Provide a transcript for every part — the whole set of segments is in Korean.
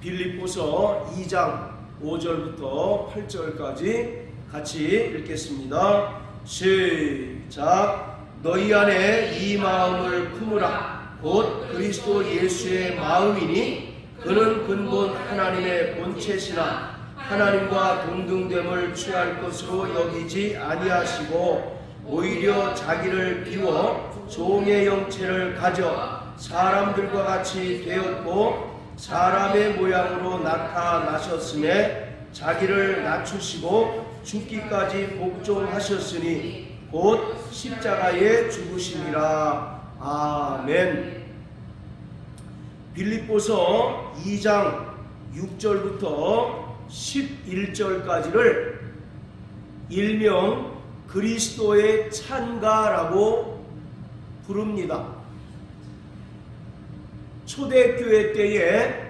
빌립보서 2장 5절부터 8절까지 같이 읽겠습니다. 시작. 너희 안에 이 마음을 품으라. 곧 그리스도 예수의 마음이니 그는 근본 하나님의 본체시나 하나님과 동등됨을 취할 것으로 여기지 아니하시고 오히려 자기를 비워 종의 형체를 가져 사람들과 같이 되었고 사람의 모양으로 나타나셨음에 자기를 낮추시고 죽기까지 복종하셨으니 곧 십자가에 죽으심이라. 아멘. 빌립보서 2장 6절부터 11절까지를 일명 그리스도의 찬가라고 부릅니다. 초대교회 때에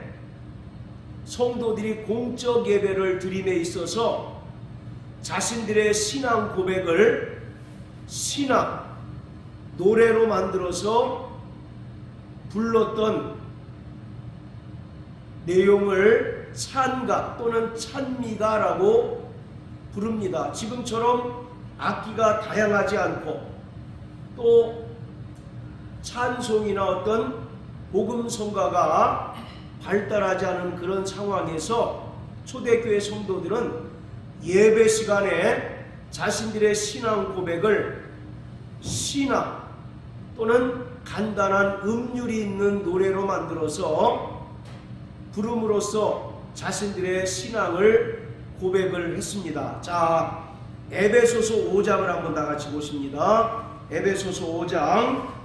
성도들이 공적 예배를 드림에 있어서 자신들의 신앙 고백을 신앙, 노래로 만들어서 불렀던 내용을 찬가 또는 찬미가라고 부릅니다. 지금처럼 악기가 다양하지 않고 또 찬송이나 어떤 복음성가가 발달하지 않은 그런 상황에서 초대교회 성도들은 예배 시간에 자신들의 신앙 고백을 신앙 또는 간단한 음률이 있는 노래로 만들어서 부름으로써 자신들의 신앙을 고백을 했습니다. 자, 에베소서 5장을 한번 다 같이 보십니다. 에베소서 5장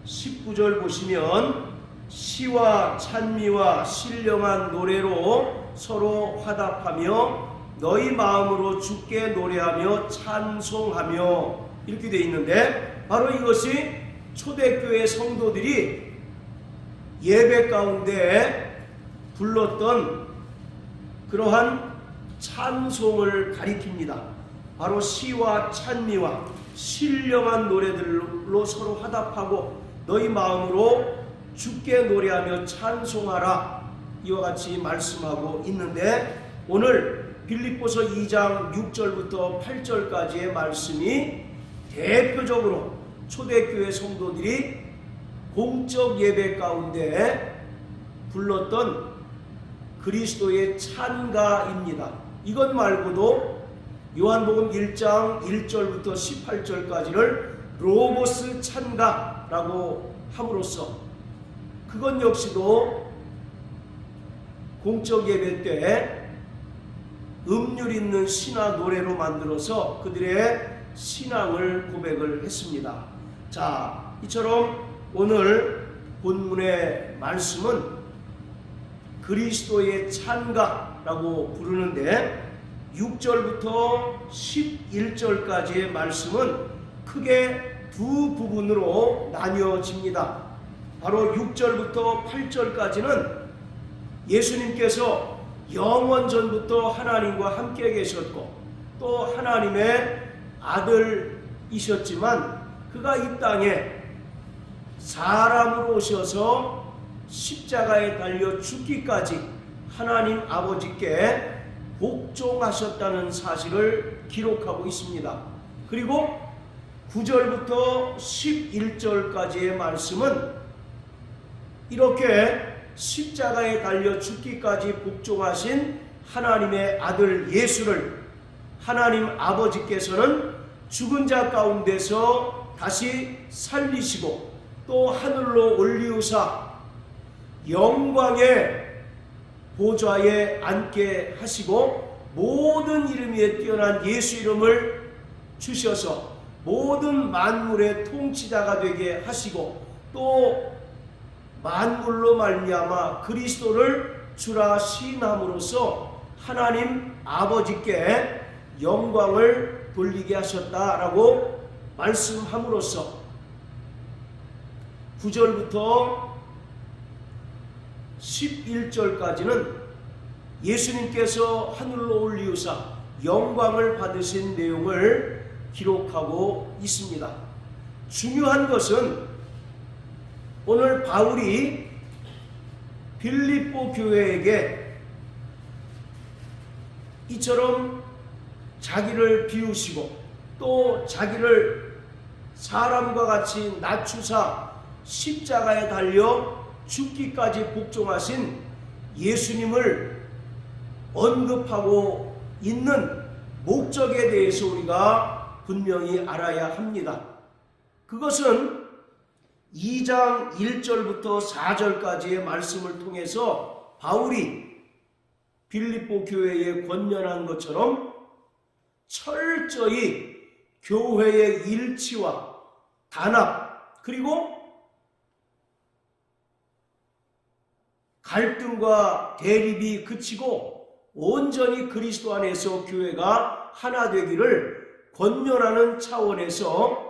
19절 보시면 시와 찬미와 신령한 노래로 서로 화답하며 너희 마음으로 주께 노래하며 찬송하며 이렇게 되어 있는데 바로 이것이 초대교회 성도들이 예배 가운데 불렀던 그러한 찬송을 가리킵니다. 바로 시와 찬미와 신령한 노래들로 서로 화답하고 너희 마음으로 주께 노래하며 찬송하라 이와 같이 말씀하고 있는데 오늘 빌립보서 2장 6절부터 8절까지의 말씀이 대표적으로 초대교회 성도들이 공적 예배 가운데 불렀던 그리스도의 찬가입니다. 이것 말고도 요한복음 1장 1절부터 18절까지를 로고스 찬가라고 함으로써 그것 역시도 공적 예배 때 음률 있는 신화 노래로 만들어서 그들의 신앙을 고백을 했습니다. 자, 이처럼 오늘 본문의 말씀은 그리스도의 찬가라고 부르는데 6절부터 11절까지의 말씀은 크게 두 부분으로 나뉘어집니다. 바로 6절부터 8절까지는 예수님께서 영원 전부터 하나님과 함께 계셨고 또 하나님의 아들이셨지만 그가 이 땅에 사람으로 오셔서 십자가에 달려 죽기까지 하나님 아버지께 복종하셨다는 사실을 기록하고 있습니다. 그리고 9절부터 11절까지의 말씀은 이렇게 십자가에 달려 죽기까지 복종하신 하나님의 아들 예수를 하나님 아버지께서는 죽은 자 가운데서 다시 살리시고 또 하늘로 올리우사 영광의 보좌에 앉게 하시고 모든 이름 위에 뛰어난 예수 이름을 주셔서 모든 만물의 통치자가 되게 하시고 또 만물로 말미암아 그리스도를 주라 시인함으로써 하나님 아버지께 영광을 돌리게 하셨다라고 말씀함으로써 9절부터 11절까지는 예수님께서 하늘로 올리우사 영광을 받으신 내용을 기록하고 있습니다. 중요한 것은 오늘 바울이 빌립보 교회에게 이처럼 자기를 비우시고 또 자기를 사람과 같이 낮추사 십자가에 달려 죽기까지 복종하신 예수님을 언급하고 있는 목적에 대해서 우리가 분명히 알아야 합니다. 그것은 2장 1절부터 4절까지의 말씀을 통해서 바울이 빌립보 교회에 권면한 것처럼 철저히 교회의 일치와 단합 그리고 갈등과 대립이 그치고 온전히 그리스도 안에서 교회가 하나 되기를 권면하는 차원에서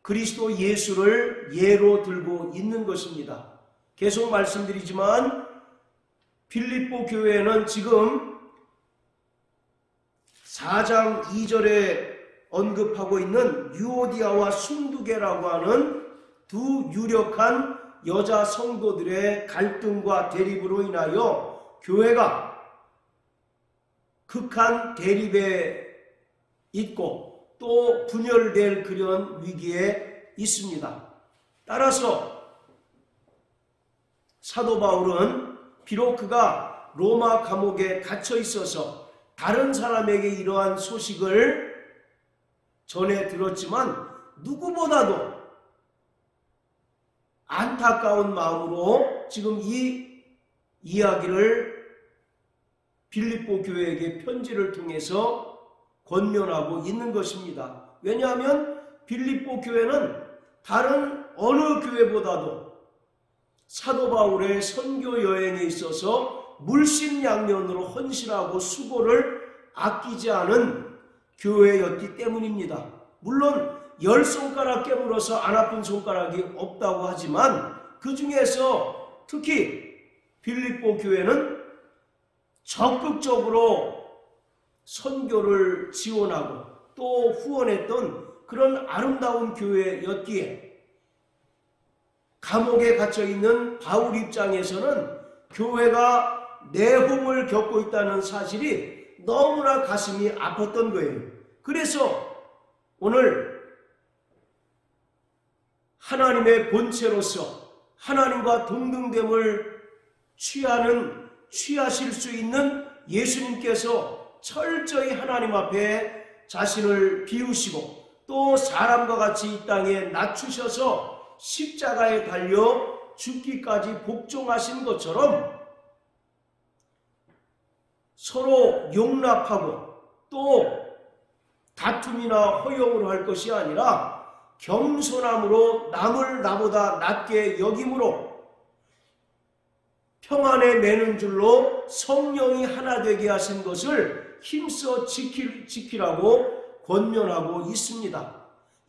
그리스도 예수를 예로 들고 있는 것입니다. 계속 말씀드리지만 빌립보 교회는 지금 4장 2절에 언급하고 있는 유오디아와 순두계라고 하는 두 유력한 여자 성도들의 갈등과 대립으로 인하여 교회가 극한 대립에 있고 또 분열될 그런 위기에 있습니다. 따라서 사도 바울은 비록 그가 로마 감옥에 갇혀 있어서 다른 사람에게 이러한 소식을 전해 들었지만 누구보다도 안타까운 마음으로 지금 이 이야기를 빌립보 교회에게 편지를 통해서 권면하고 있는 것입니다. 왜냐하면 빌립보 교회는 다른 어느 교회보다도 사도 바울의 선교 여행에 있어서 물심양면으로 헌신하고 수고를 아끼지 않은 교회였기 때문입니다. 물론 10손가락 깨물어서 안 아픈 손가락이 없다고 하지만 그 중에서 특히 빌립보 교회는 적극적으로 선교를 지원하고 또 후원했던 그런 아름다운 교회였기에 감옥에 갇혀있는 바울 입장에서는 교회가 내홍을 겪고 있다는 사실이 너무나 가슴이 아팠던 거예요. 그래서 오늘 하나님의 본체로서 하나님과 동등됨을 취하실 수 있는 예수님께서 철저히 하나님 앞에 자신을 비우시고 또 사람과 같이 이 땅에 낮추셔서 십자가에 달려 죽기까지 복종하신 것처럼 서로 용납하고 또 다툼이나 허용을 할 것이 아니라 겸손함으로 남을 나보다 낮게 여김으로 평안에 매는 줄로 성령이 하나 되게 하신 것을 힘써 지키라고 권면하고 있습니다.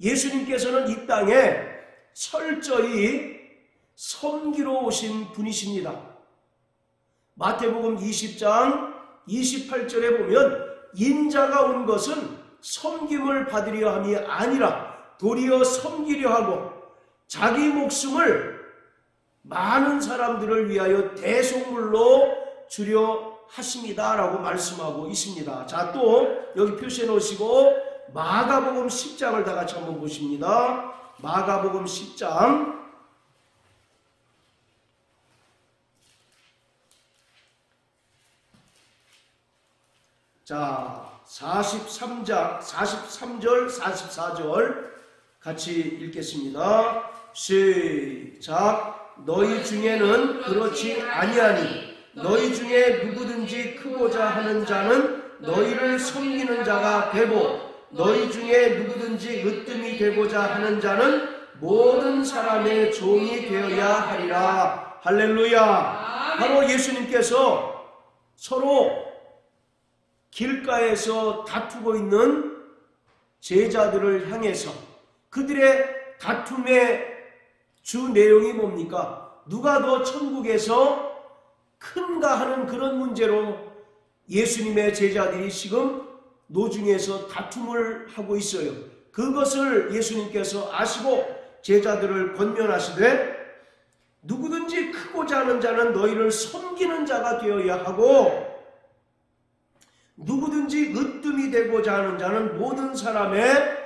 예수님께서는 이 땅에 철저히 섬기러 오신 분이십니다. 마태복음 20장 28절에 보면 인자가 온 것은 섬김을 받으려 함이 아니라 도리어 섬기려 하고 자기 목숨을 많은 사람들을 위하여 대속물로 주려 하십니다 라고 말씀하고 있습니다. 자, 또 여기 표시해 놓으시고 마가복음 10장을 다 같이 한번 보십니다. 마가복음 10장 자 43절 44절 같이 읽겠습니다. 시작. 너희 중에는 그렇지 아니하니 너희 중에 누구든지 크고자 하는 자는 너희를 섬기는 자가 되고 너희 중에 누구든지 으뜸이 되고자 하는 자는 모든 사람의 종이 되어야 하리라. 할렐루야. 바로 예수님께서 서로 길가에서 다투고 있는 제자들을 향해서 그들의 다툼의 주 내용이 뭡니까? 누가 더 천국에서 큰가 하는 그런 문제로 예수님의 제자들이 지금 노중에서 다툼을 하고 있어요. 그것을 예수님께서 아시고 제자들을 권면하시되 누구든지 크고자 하는 자는 너희를 섬기는 자가 되어야 하고 누구든지 으뜸이 되고자 하는 자는 모든 사람의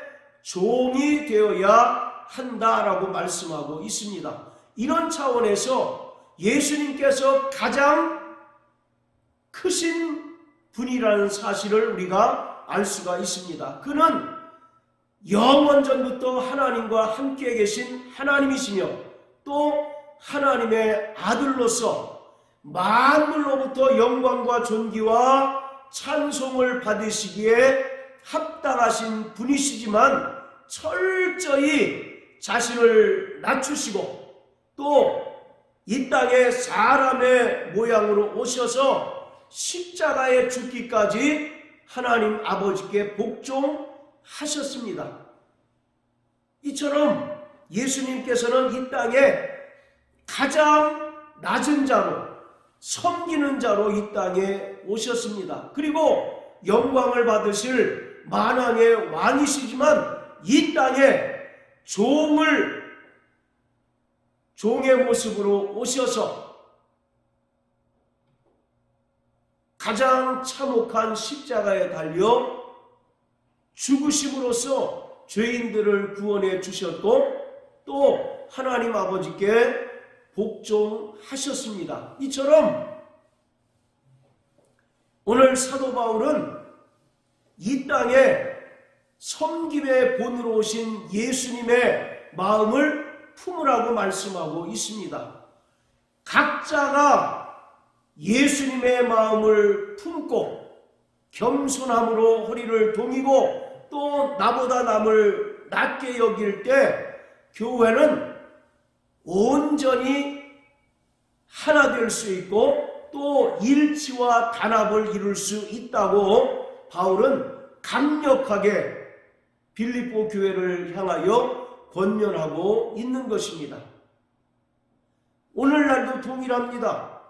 종이 되어야 한다라고 말씀하고 있습니다. 이런 차원에서 예수님께서 가장 크신 분이라는 사실을 우리가 알 수가 있습니다. 그는 영원전부터 하나님과 함께 계신 하나님이시며 또 하나님의 아들로서 만물로부터 영광과 존귀와 찬송을 받으시기에 합당하신 분이시지만 철저히 자신을 낮추시고 또 이 땅에 사람의 모양으로 오셔서 십자가에 죽기까지 하나님 아버지께 복종하셨습니다. 이처럼 예수님께서는 이 땅에 가장 낮은 자로 섬기는 자로 이 땅에 오셨습니다. 그리고 영광을 받으실 만왕의 왕이시지만 이 땅에 종의 모습으로 오셔서 가장 참혹한 십자가에 달려 죽으심으로써 죄인들을 구원해 주셨고 또 하나님 아버지께 복종하셨습니다. 이처럼 오늘 사도 바울은 이 땅에 섬김의 본으로 오신 예수님의 마음을 품으라고 말씀하고 있습니다. 각자가 예수님의 마음을 품고 겸손함으로 허리를 동이고 또 나보다 남을 낮게 여길 때 교회는 온전히 하나 될 수 있고 또 일치와 단합을 이룰 수 있다고 바울은 강력하게 빌립보 교회를 향하여 권면하고 있는 것입니다. 오늘날도 동일합니다.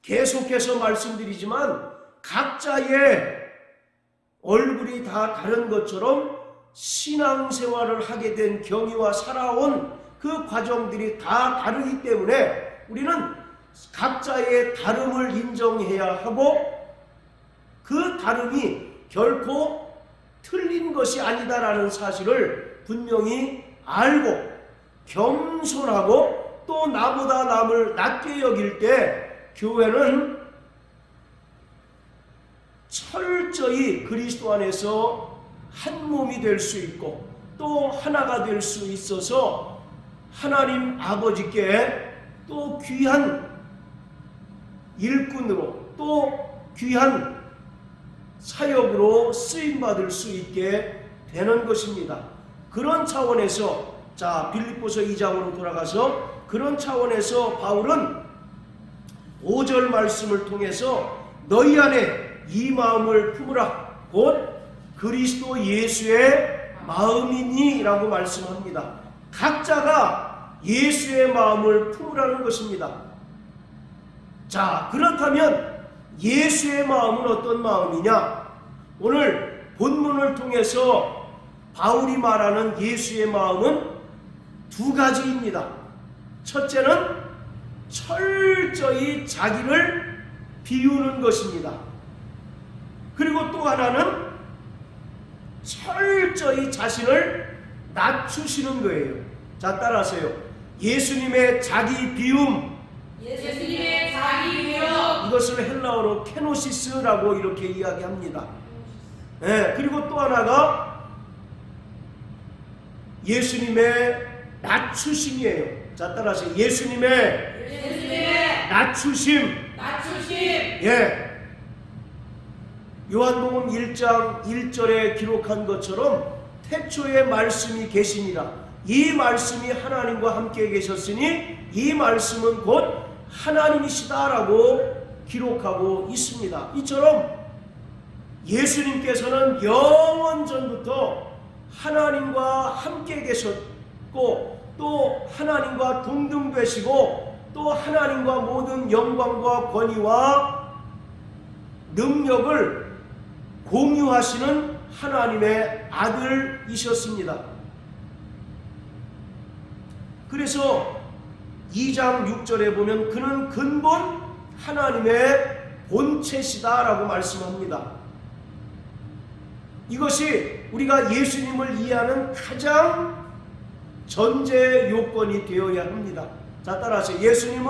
계속해서 말씀드리지만 각자의 얼굴이 다 다른 것처럼 신앙생활을 하게 된 경위와 살아온 그 과정들이 다 다르기 때문에 우리는 각자의 다름을 인정해야 하고 그 다름이 결코 틀린 것이 아니다라는 사실을 분명히 알고 겸손하고 또 나보다 남을 낮게 여길 때 교회는 철저히 그리스도 안에서 한 몸이 될 수 있고 또 하나가 될 수 있어서 하나님 아버지께 또 귀한 일꾼으로 또 귀한 사역으로 쓰임받을 수 있게 되는 것입니다. 그런 차원에서 빌립보서 2장으로 돌아가서 그런 차원에서 바울은 5절 말씀을 통해서 너희 안에 이 마음을 품으라 곧 그리스도 예수의 마음이니 라고 말씀합니다. 각자가 예수의 마음을 품으라는 것입니다. 그렇다면 예수의 마음은 어떤 마음이냐? 오늘 본문을 통해서 바울이 말하는 예수의 마음은 두 가지입니다. 첫째는 철저히 자기를 비우는 것입니다. 그리고 또 하나는 철저히 자신을 낮추시는 거예요. 따라하세요. 예수님의 자기 비움. 예수님의 자기 비움. 이것을 헬라어로 케노시스라고 이렇게 이야기합니다. 그리고 또 하나가 예수님의 낮추심이에요. 따라하세요. 예수님의 낮추심. 요한복음 1장 1절에 기록한 것처럼 태초에 말씀이 계시니라. 이 말씀이 하나님과 함께 계셨으니 이 말씀은 곧 하나님이시다라고 기록하고 있습니다. 이처럼 예수님께서는 영원전부터 하나님과 함께 계셨고 또 하나님과 동등되시고 또 하나님과 모든 영광과 권위와 능력을 공유하시는 하나님의 아들이셨습니다. 그래서 2장 6절에 보면 그는 근본 하나님의 본체시다라고 말씀합니다. 이것이 우리가 예수님을 이해하는 가장 전제 요건이 되어야 합니다. 자, 따라서 예수님은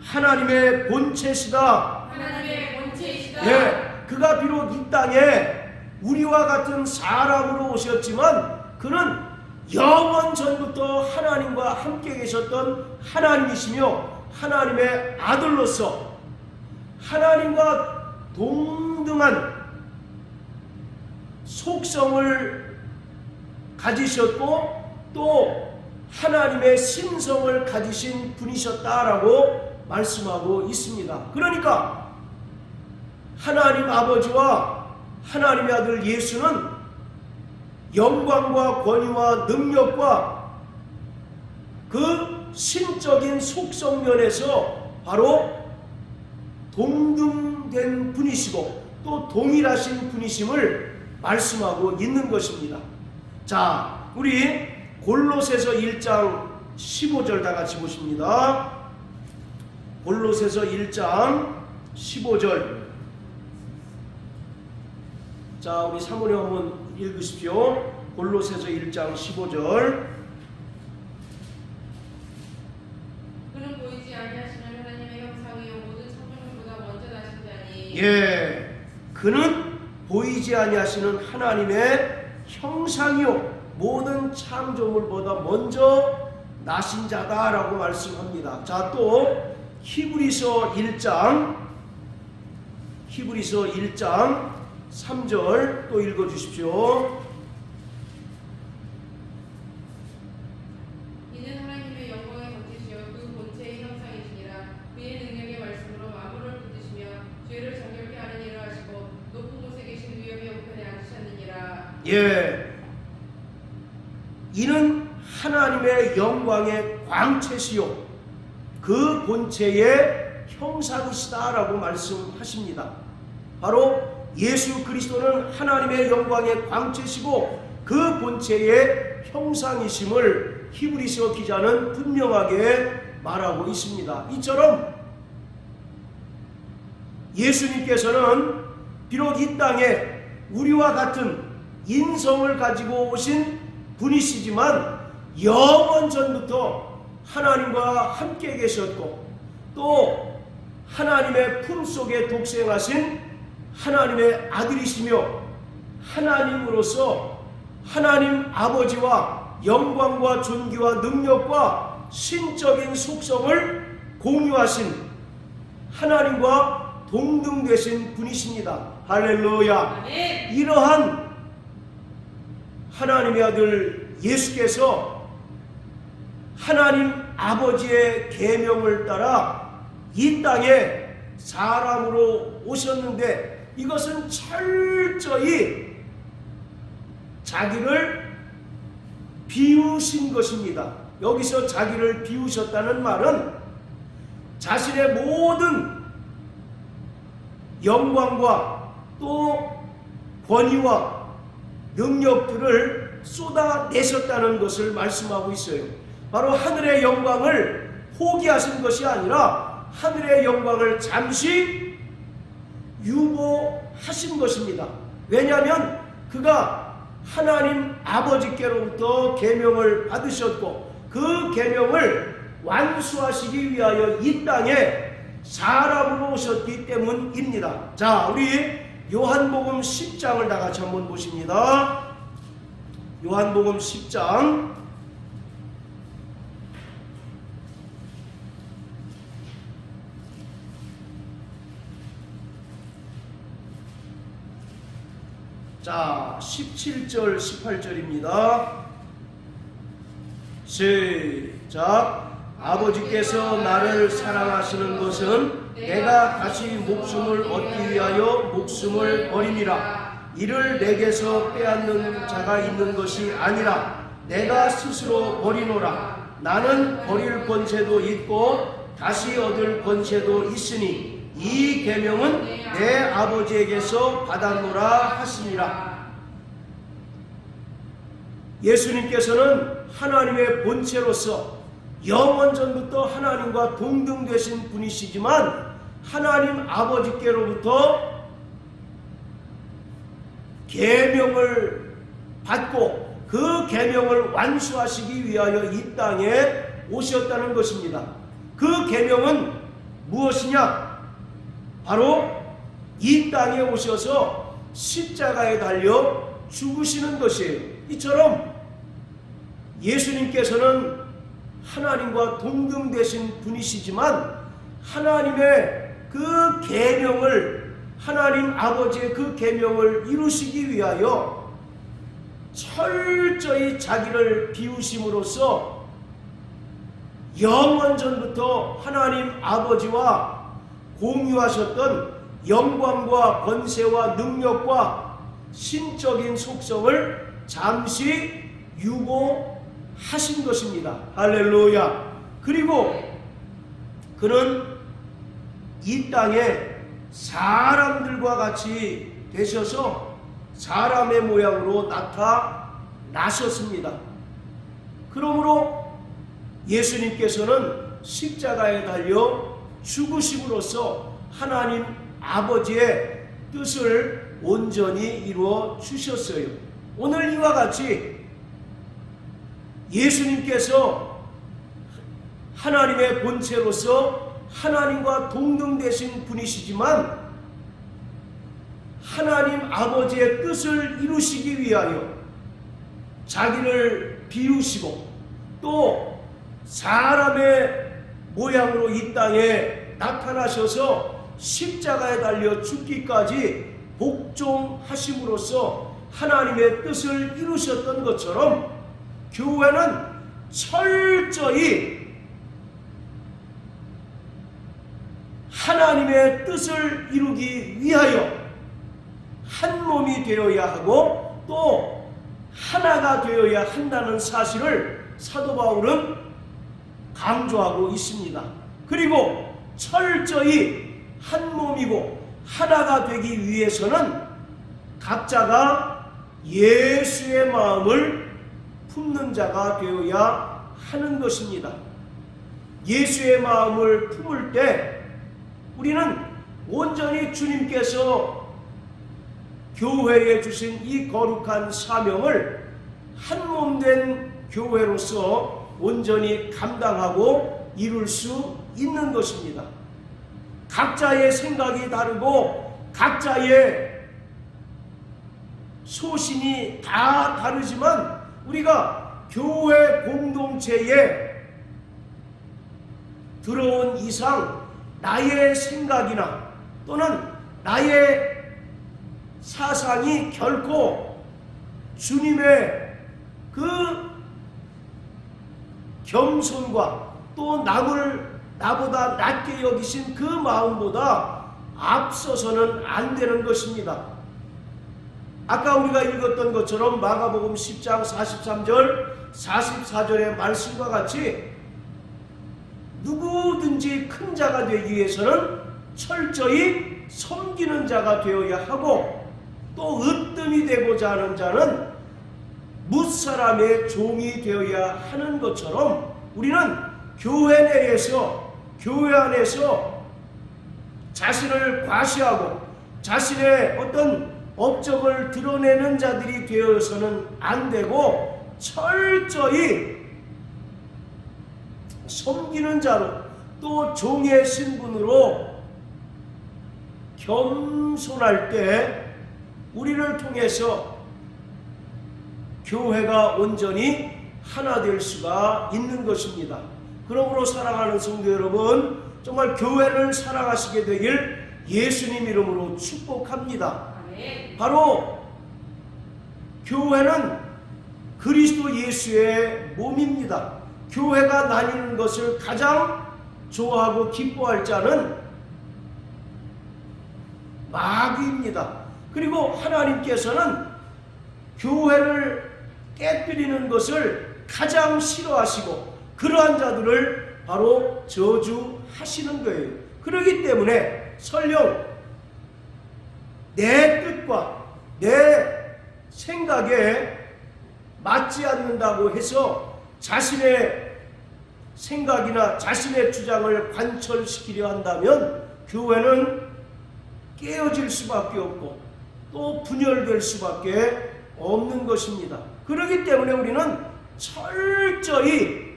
하나님의 본체시다. 하나님의 본체이시다. 예, 그가 비록 이 땅에 우리와 같은 사람으로 오셨지만 그는 영원 전부터 하나님과 함께 계셨던 하나님이시며 하나님의 아들로서 하나님과 동등한 속성을 가지셨고 또 하나님의 신성을 가지신 분이셨다라고 말씀하고 있습니다. 그러니까 하나님 아버지와 하나님의 아들 예수는 영광과 권위와 능력과 그 신적인 속성면에서 바로 동등된 분이시고 또 동일하신 분이심을 말씀하고 있는 것입니다. 자, 우리 골로새서 1장 15절 다 같이 보십니다. 골로새서 1장 15절. 자, 우리 사모님 한번 읽으십시오. 골로새서 1장 15절. 그는 보이지 아니하시는 하나님의 형상이요 모든 창조물보다 먼저 나신 자니. 예, 그는 보이지 아니하시는 하나님의 형상이요 모든 창조물보다 먼저 나신 자다라고 말씀합니다. 자, 또 히브리서 1장 3절 또 읽어주십시오. 이는 하나님의 영광의 본체시여 그 본체의 형상이시니라. 그의 능력의 말씀으로 만물을 붙드시며 죄를 정결케 하는 일을 하시고 높은 곳에 계신 위엄의 우편에 앉으셨느니라. 예, 이는 하나님의 영광의 광채시요 그 본체의 형상이시다라고 말씀하십니다. 바로 예수 그리스도는 하나님의 영광의 광채시고 그 본체의 형상이심을 히브리서 기자는 분명하게 말하고 있습니다. 이처럼 예수님께서는 비록 이 땅에 우리와 같은 인성을 가지고 오신 분이시지만 영원 전부터 하나님과 함께 계셨고 또 하나님의 품속에 독생하신 하나님의 아들이시며 하나님으로서 하나님 아버지와 영광과 존귀와 능력과 신적인 속성을 공유하신 하나님과 동등되신 분이십니다. 할렐루야. 아멘. 이러한 하나님의 아들 예수께서 하나님 아버지의 계명을 따라 이 땅에 사람으로 오셨는데 이것은 철저히 자기를 비우신 것입니다. 여기서 자기를 비우셨다는 말은 자신의 모든 영광과 또 권위와 능력들을 쏟아내셨다는 것을 말씀하고 있어요. 바로 하늘의 영광을 포기하신 것이 아니라 하늘의 영광을 잠시 유보하신 것입니다. 왜냐하면 그가 하나님 아버지께로부터 계명을 받으셨고 그 계명을 완수하시기 위하여 이 땅에 사람으로 오셨기 때문입니다. 자, 우리 요한복음 10장을 다 같이 한번 보십니다. 요한복음 10장 자, 17절 18절입니다. 시작. 아버지께서 나를 사랑하시는 것은 내가 다시 목숨을 얻기 위하여 목숨을 버림이라. 이를 내게서 빼앗는 자가 있는 것이 아니라 내가 스스로 버리노라. 나는 버릴 권세도 있고 다시 얻을 권세도 있으니 이 계명은 내 아버지에게서 받았노라 하시니라. 예수님께서는 하나님의 본체로서 영원전부터 하나님과 동등되신 분이시지만 하나님 아버지께로부터 계명을 받고 그 계명을 완수하시기 위하여 이 땅에 오셨다는 것입니다. 그 계명은 무엇이냐? 바로 이 땅에 오셔서 십자가에 달려 죽으시는 것이에요. 이처럼 예수님께서는 하나님과 동등되신 분이시지만 하나님의 그 계명을, 하나님 아버지의 그 계명을 이루시기 위하여 철저히 자기를 비우심으로써 영원전부터 하나님 아버지와 공유하셨던 영광과 권세와 능력과 신적인 속성을 잠시 유보하신 것입니다. 할렐루야. 그리고 그는 이 땅에 사람들과 같이 되셔서 사람의 모양으로 나타나셨습니다. 그러므로 예수님께서는 십자가에 달려 죽으심으로써 하나님 아버지의 뜻을 온전히 이루어 주셨어요. 오늘 이와 같이 예수님께서 하나님의 본체로서 하나님과 동등되신 분이시지만 하나님 아버지의 뜻을 이루시기 위하여 자기를 비우시고 또 사람의 모양으로 이 땅에 나타나셔서 십자가에 달려 죽기까지 복종하심으로써 하나님의 뜻을 이루셨던 것처럼 교회는 철저히 하나님의 뜻을 이루기 위하여 한 몸이 되어야 하고 또 하나가 되어야 한다는 사실을 사도 바울은 강조하고 있습니다. 그리고 철저히 한 몸이고 하나가 되기 위해서는 각자가 예수의 마음을 품는 자가 되어야 하는 것입니다. 예수의 마음을 품을 때 우리는 온전히 주님께서 교회에 주신 이 거룩한 사명을 한 몸 된 교회로서 온전히 감당하고 이룰 수 있는 것입니다. 각자의 생각이 다르고 각자의 소신이 다 다르지만 우리가 교회 공동체에 들어온 이상 나의 생각이나 또는 나의 사상이 결코 주님의 그 겸손과 또 남을 나보다 낮게 여기신 그 마음보다 앞서서는 안 되는 것입니다. 아까 우리가 읽었던 것처럼 마가복음 10장 43절 44절의 말씀과 같이 누구든지 큰 자가 되기 위해서는 철저히 섬기는 자가 되어야 하고 또 으뜸이 되고자 하는 자는 무사람의 종이 되어야 하는 것처럼 우리는 교회 내에서 교회 안에서 자신을 과시하고 자신의 어떤 업적을 드러내는 자들이 되어서는 안 되고 철저히 섬기는 자로 또 종의 신분으로 겸손할 때 우리를 통해서 교회가 온전히 하나 될 수가 있는 것입니다. 그러므로 사랑하는 성도 여러분, 정말 교회를 사랑하시게 되길 예수님 이름으로 축복합니다. 바로 교회는 그리스도 예수의 몸입니다. 교회가 나뉘는 것을 가장 좋아하고 기뻐할 자는 마귀입니다. 그리고 하나님께서는 교회를 깨뜨리는 것을 가장 싫어하시고 그러한 자들을 바로 저주하시는 거예요. 그렇기 때문에 설령 내 뜻과 내 생각에 맞지 않는다고 해서 자신의 생각이나 자신의 주장을 관철시키려 한다면 교회는 깨어질 수밖에 없고 또 분열될 수밖에 없는 것입니다. 그렇기 때문에 우리는 철저히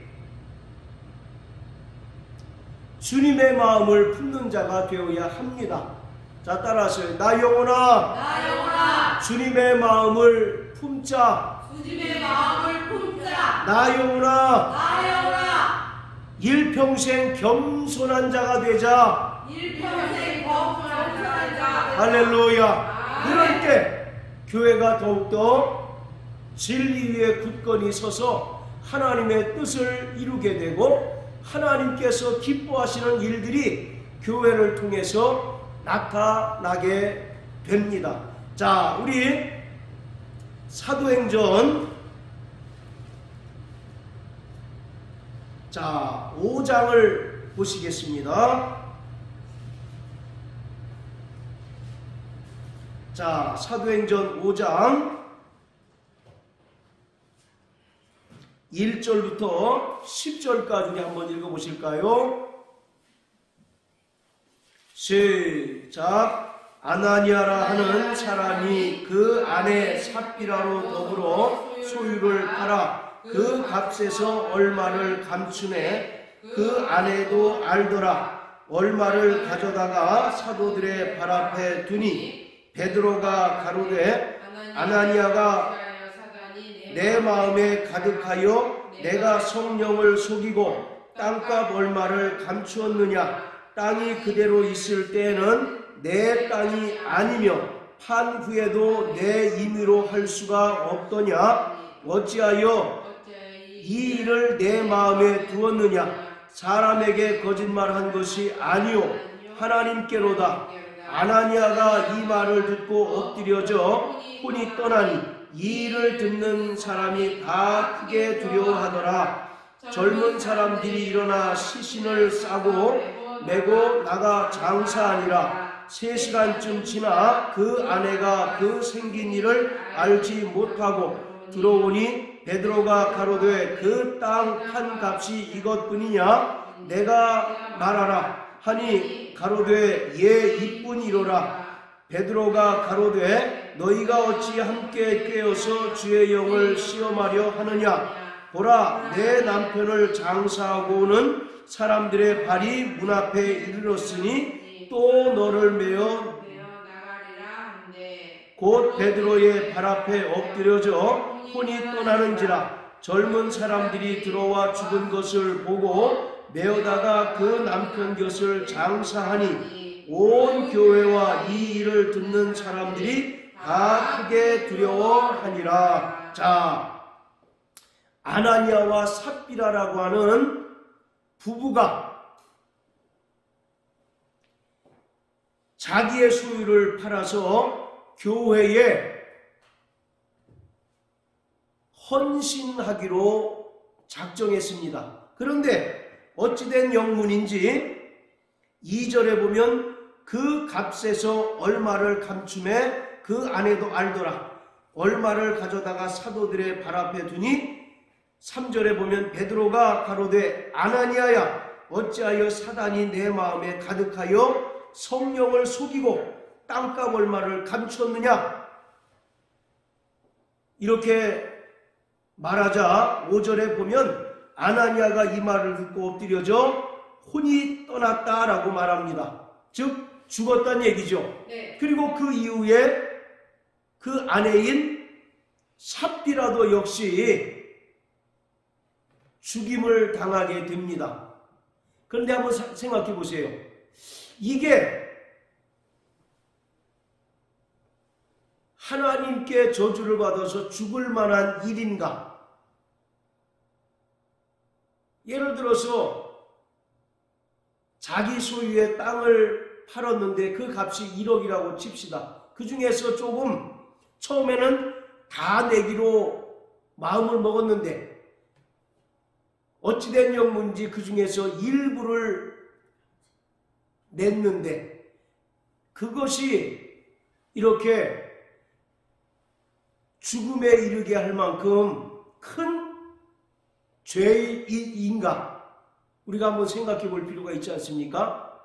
주님의 마음을 품는 자가 되어야 합니다. 자, 따라하세요. 나 영혼아, 주님의 마음을 품자. 주님의 마음을 품자. 나 영혼아, 영혼아, 일평생 겸손한 자가 되자. 일평생 겸손한 자가 할렐루야. 그럴 때 교회가 더욱더 진리 위에 굳건히 서서 하나님의 뜻을 이루게 되고 하나님께서 기뻐하시는 일들이 교회를 통해서 나타나게 됩니다. 자, 우리 사도행전 5장을 보시겠습니다. 자, 사도행전 5장 1절부터 10절까지 우리 한번 읽어보실까요? 시작. 아나니아라 하는 사람이 그 아내 삽비라로 더불어 소유를 팔아 그 값에서 얼마를 감추매 그 아내도 알더라. 얼마를 가져다가 사도들의 발 앞에 두니 베드로가 가로되 아나니아가 내 마음에 가득하여 내가 성령을 속이고 땅값 얼마를 감추었느냐. 땅이 그대로 있을 때에는 내 땅이 아니며 판 후에도 내 임의로 할 수가 없더냐. 어찌하여 이 일을 내 마음에 두었느냐. 사람에게 거짓말한 것이 아니요 하나님께로다. 아나니아가 이 말을 듣고 엎드려져 혼이 떠나니 이 일을 듣는 사람이 다 크게 두려워하더라. 젊은 사람들이 일어나 시신을 싸고 메고 나가 장사하니라. 3시간쯤 지나 그 아내가 그 생긴 일을 알지 못하고 들어오니 베드로가 가로되 그 땅 판 값이 이것뿐이냐. 내가 말하라 하니 가로되 예 이뿐이로라. 베드로가 가로되 너희가 어찌 함께 꿰어서 주의 영을 시험하려 하느냐. 보라, 내 남편을 장사하고 오는 사람들의 발이 문 앞에 이르렀으니 또 너를 메어 나가리라 한데 곧 베드로의 발 앞에 엎드려져 혼이 떠나는지라. 젊은 사람들이 들어와 죽은 것을 보고 메어다가 그 남편 곁을 장사하니 온 교회와 이 일을 듣는 사람들이 다 크게 두려워하니라. 자, 아나니아와 삽비라라고 하는 부부가 자기의 소유를 팔아서 교회에 헌신하기로 작정했습니다. 그런데 어찌된 영문인지 2절에 보면 그 값에서 얼마를 감춤해 그 아내도 알더라. 얼마를 가져다가 사도들의 발 앞에 두니 3절에 보면 베드로가 가로되 아나니아야 어찌하여 사단이 내 마음에 가득하여 성령을 속이고 땅값 얼마를 감추었느냐. 이렇게 말하자 5절에 보면 아나니아가 이 말을 듣고 엎드려져 혼이 떠났다라고 말합니다. 즉 죽었다는 얘기죠. 네. 그리고 그 이후에 그 아내인 삽비라도 역시 죽임을 당하게 됩니다. 그런데 한번 생각해 보세요. 이게 하나님께 저주를 받아서 죽을 만한 일인가? 예를 들어서 자기 소유의 땅을 팔았는데 그 값이 1억이라고 칩시다. 그 중에서 조금 처음에는 다 내기로 마음을 먹었는데 어찌된 영문인지 그 중에서 일부를 냈는데 그것이 이렇게 죽음에 이르게 할 만큼 큰 죄인가? 우리가 한번 생각해 볼 필요가 있지 않습니까?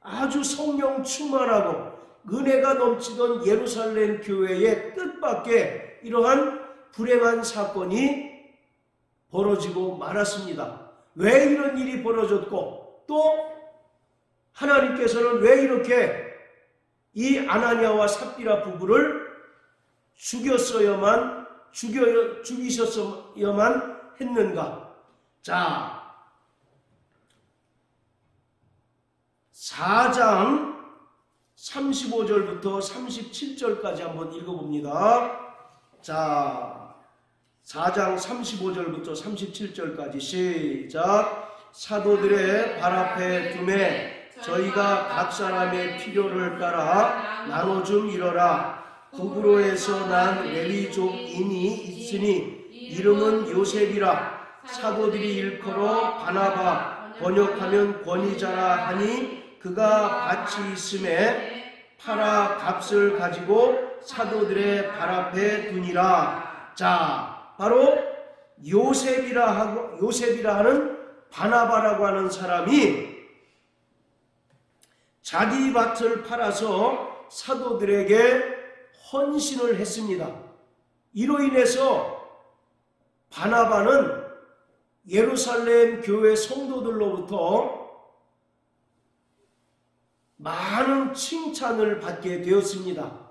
아주 성령 충만하고 은혜가 넘치던 예루살렘 교회의 뜻밖의 이러한 불행한 사건이 벌어지고 말았습니다. 왜 이런 일이 벌어졌고 또 하나님께서는 왜 이렇게 이 아나니아와 삽비라 부부를 죽이셨어야만 했는가? 자, 4장 35절부터 37절까지 한번 읽어봅니다. 자, 4장 35절부터 37절까지 시작. 사도들의 발 앞에 두매 저희가 각 사람의 필요를 따라 나눠줌 이러라. 구브로에서 난 레위족인이 있으니 이름은 요셉이라. 사도들이 일컬어 바나바 번역하면 권위자라 하니 그가 밭이 있음에 팔아 값을 가지고 사도들의 발 앞에 두니라. 자, 바로 요셉이라 하는 바나바라고 하는 사람이 자기 밭을 팔아서 사도들에게 헌신을 했습니다. 이로 인해서 바나바는 예루살렘 교회 성도들로부터 많은 칭찬을 받게 되었습니다.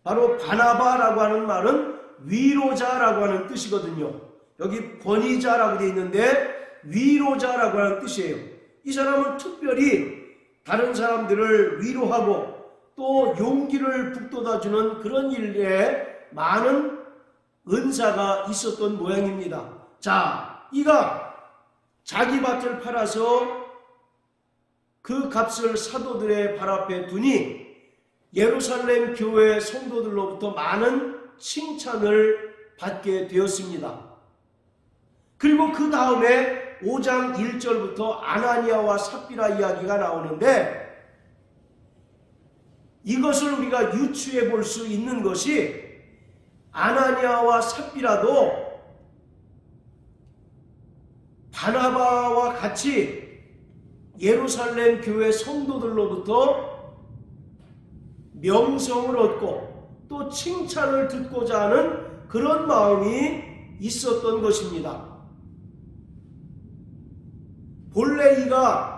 바로 바나바라고 하는 말은 위로자라고 하는 뜻이거든요. 여기 권위자라고 되어 있는데 위로자라고 하는 뜻이에요. 이 사람은 특별히 다른 사람들을 위로하고 또 용기를 북돋아주는 그런 일에 많은 은사가 있었던 모양입니다. 자, 이가 자기 밭을 팔아서 그 값을 사도들의 발 앞에 두니 예루살렘 교회 성도들로부터 많은 칭찬을 받게 되었습니다. 그리고 그 다음에 5장 1절부터 아나니아와 삽비라 이야기가 나오는데 이것을 우리가 유추해 볼 수 있는 것이 아나니아와 삽비라도 바나바와 같이 예루살렘 교회 성도들로부터 명성을 얻고 또 칭찬을 듣고자 하는 그런 마음이 있었던 것입니다. 본래 이가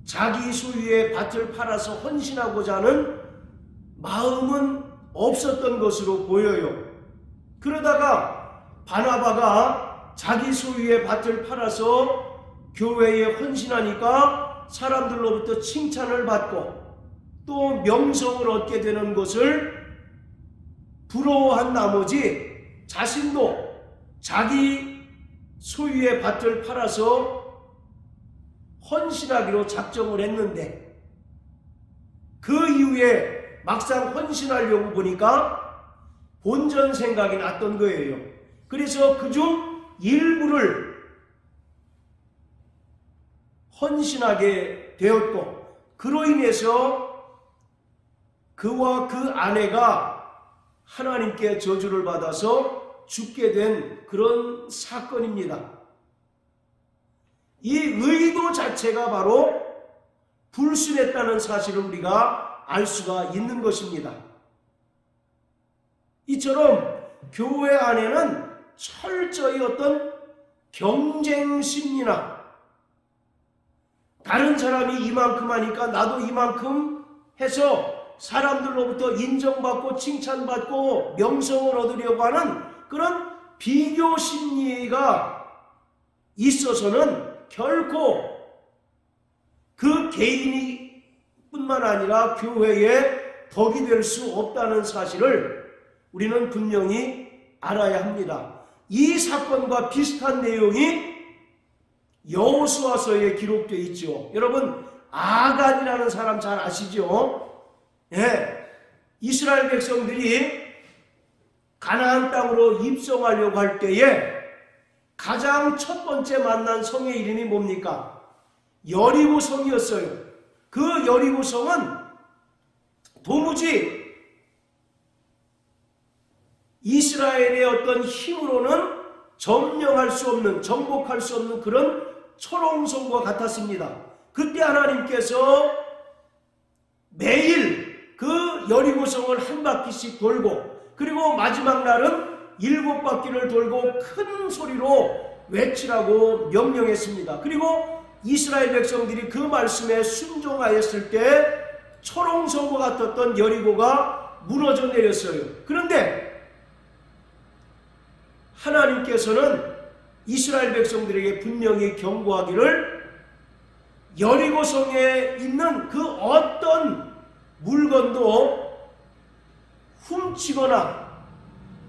자기 소유의 밭을 팔아서 헌신하고자 하는 마음은 없었던 것으로 보여요. 그러다가 바나바가 자기 소유의 밭을 팔아서 교회에 헌신하니까 사람들로부터 칭찬을 받고 또 명성을 얻게 되는 것을 부러워한 나머지 자신도 자기 소유의 밭을 팔아서 헌신하기로 작정을 했는데 그 이후에 막상 헌신하려고 보니까 본전 생각이 났던 거예요. 그래서 그중 일부를 헌신하게 되었고 그로 인해서 그와 그 아내가 하나님께 저주를 받아서 죽게 된 그런 사건입니다. 이 의도 자체가 바로 불순했다는 사실을 우리가 알 수가 있는 것입니다. 이처럼 교회 안에는 철저히 어떤 경쟁 심리나 다른 사람이 이만큼 하니까 나도 이만큼 해서 사람들로부터 인정받고 칭찬받고 명성을 얻으려고 하는 그런 비교 심리가 있어서는 결코 그 개인이 뿐만 아니라 교회에 덕이 될 수 없다는 사실을 우리는 분명히 알아야 합니다. 이 사건과 비슷한 내용이 여호수아서에 기록되어 있죠. 여러분 아간이라는 사람 잘 아시죠? 예, 이스라엘 백성들이 가나안 땅으로 입성하려고 할 때에 가장 첫 번째 만난 성의 이름이 뭡니까? 여리고 성이었어요. 그 여리고 성은 도무지 이스라엘의 어떤 힘으로는 점령할 수 없는, 정복할 수 없는 그런 초롱성과 같았습니다. 그때 하나님께서 매일 그 여리고성을 한 바퀴씩 돌고, 그리고 마지막 날은 7바퀴를 돌고 큰 소리로 외치라고 명령했습니다. 그리고 이스라엘 백성들이 그 말씀에 순종하였을 때 초롱성과 같았던 여리고가 무너져 내렸어요. 그런데 하나님께서는 이스라엘 백성들에게 분명히 경고하기를 여리고성에 있는 그 어떤 물건도 훔치거나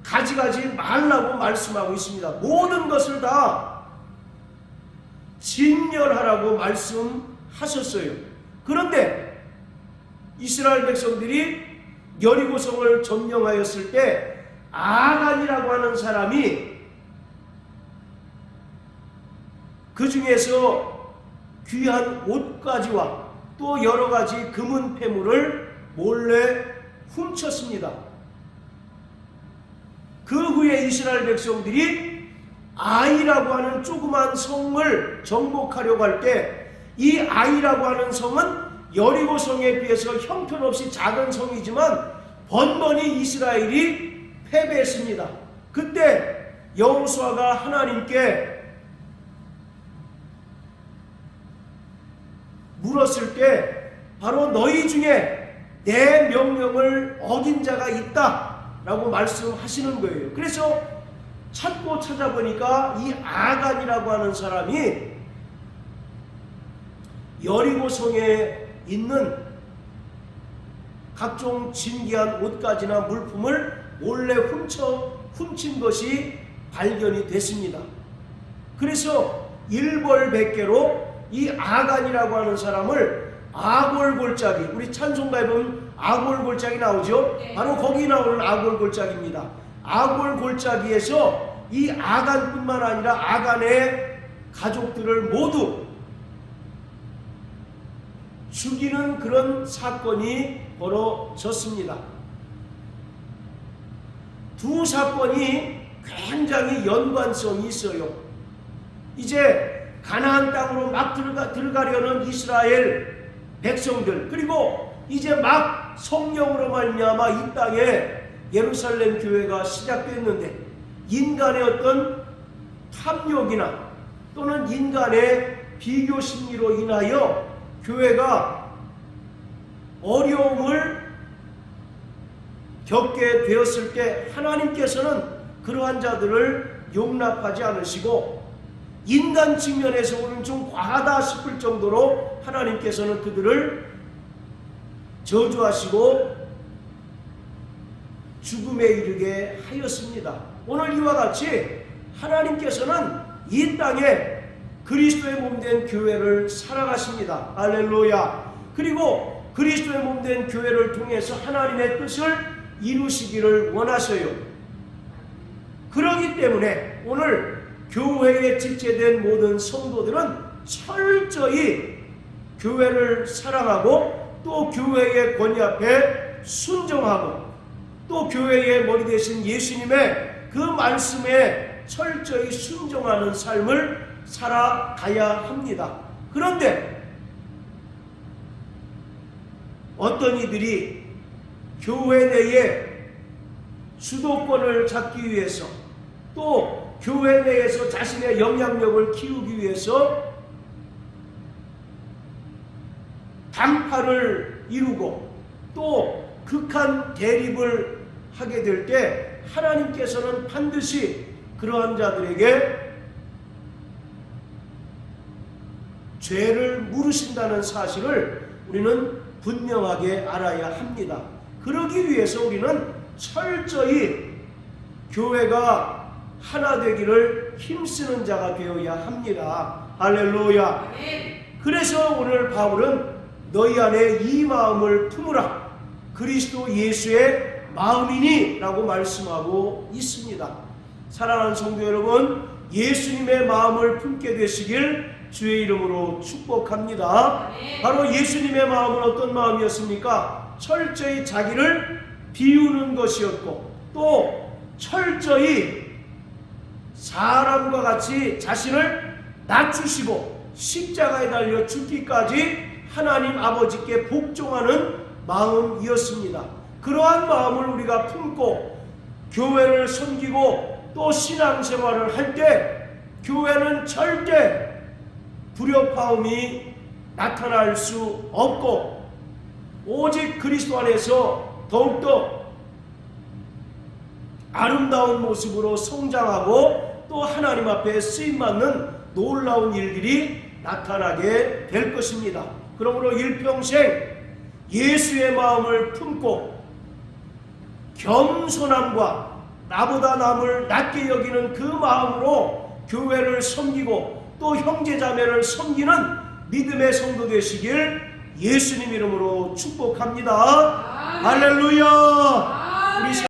가져가지 말라고 말씀하고 있습니다. 모든 것을 다 진멸하라고 말씀하셨어요. 그런데 이스라엘 백성들이 여리고성을 점령하였을 때 아간이라고 하는 사람이 그 중에서 귀한 옷가지와 또 여러 가지 금은 폐물을 몰래 훔쳤습니다. 그 후에 이스라엘 백성들이 아이라고 하는 조그만 성을 정복하려고 할 때 이 아이라고 하는 성은 여리고성에 비해서 형편없이 작은 성이지만 번번이 이스라엘이 패배했습니다. 그때 여호수아가 하나님께 물었을 때 바로 너희 중에 내 명령을 어긴 자가 있다 라고 말씀하시는 거예요. 그래서 찾고 찾아보니까 이 아간이라고 하는 사람이 여리고성에 있는 각종 진귀한 옷가지나 물품을 몰래 훔친 것이 발견이 됐습니다. 그래서 일벌백계로 이 아간이라고 하는 사람을 아골골짜기, 우리 찬송가에 보면 아골골짜기 나오죠? 네. 바로 거기 나오는 아골골짜기입니다. 아골골짜기에서 이 아간뿐만 아니라 아간의 가족들을 모두 죽이는 그런 사건이 벌어졌습니다. 두 사건이 굉장히 연관성이 있어요. 이제 가나안 땅으로 막 들어가려는 이스라엘 백성들, 그리고 이제 막 성령으로 말미암아 이 땅에 예루살렘 교회가 시작됐는데 인간의 어떤 탐욕이나 또는 인간의 비교 심리로 인하여 교회가 어려움을 겪게 되었을 때 하나님께서는 그러한 자들을 용납하지 않으시고 인간 측면에서는 좀 과하다 싶을 정도로 하나님께서는 그들을 저주하시고 죽음에 이르게 하였습니다. 오늘 이와 같이 하나님께서는 이 땅에 그리스도의 몸된 교회를 사랑하십니다. 할렐루야. 그리고 그리스도의 몸된 교회를 통해서 하나님의 뜻을 이루시기를 원하셔요. 그렇기 때문에 오늘 교회에 집계된 모든 성도들은 철저히 교회를 사랑하고 또 교회의 권위 앞에 순종하고 또 교회의 머리 되신 예수님의 그 말씀에 철저히 순종하는 삶을 살아가야 합니다. 그런데 어떤 이들이 교회 내에 주도권을 잡기 위해서 또 교회 내에서 자신의 영향력을 키우기 위해서 단파를 이루고 또 극한 대립을 하게 될 때 하나님께서는 반드시 그러한 자들에게 죄를 물으신다는 사실을 우리는 분명하게 알아야 합니다. 그러기 위해서 우리는 철저히 교회가 하나 되기를 힘쓰는 자가 되어야 합니다. 할렐루야. 그래서 오늘 바울은 너희 안에 이 마음을 품으라. 그리스도 예수의 마음이니 라고 말씀하고 있습니다. 사랑하는 성도 여러분, 예수님의 마음을 품게 되시길 주의 이름으로 축복합니다. 바로 예수님의 마음은 어떤 마음이었습니까? 철저히 자기를 비우는 것이었고 또 철저히 사람과 같이 자신을 낮추시고 십자가에 달려 죽기까지 하나님 아버지께 복종하는 마음이었습니다. 그러한 마음을 우리가 품고 교회를 섬기고 또 신앙생활을 할 때 교회는 절대 불협화음이 나타날 수 없고 오직 그리스도 안에서 더욱더 아름다운 모습으로 성장하고 또 하나님 앞에 쓰임받는 놀라운 일들이 나타나게 될 것입니다. 그러므로 일평생 예수의 마음을 품고 겸손함과 나보다 남을 낮게 여기는 그 마음으로 교회를 섬기고 또 형제자매를 섬기는 믿음의 성도 되시길 예수님 이름으로 축복합니다. 할렐루야. 우리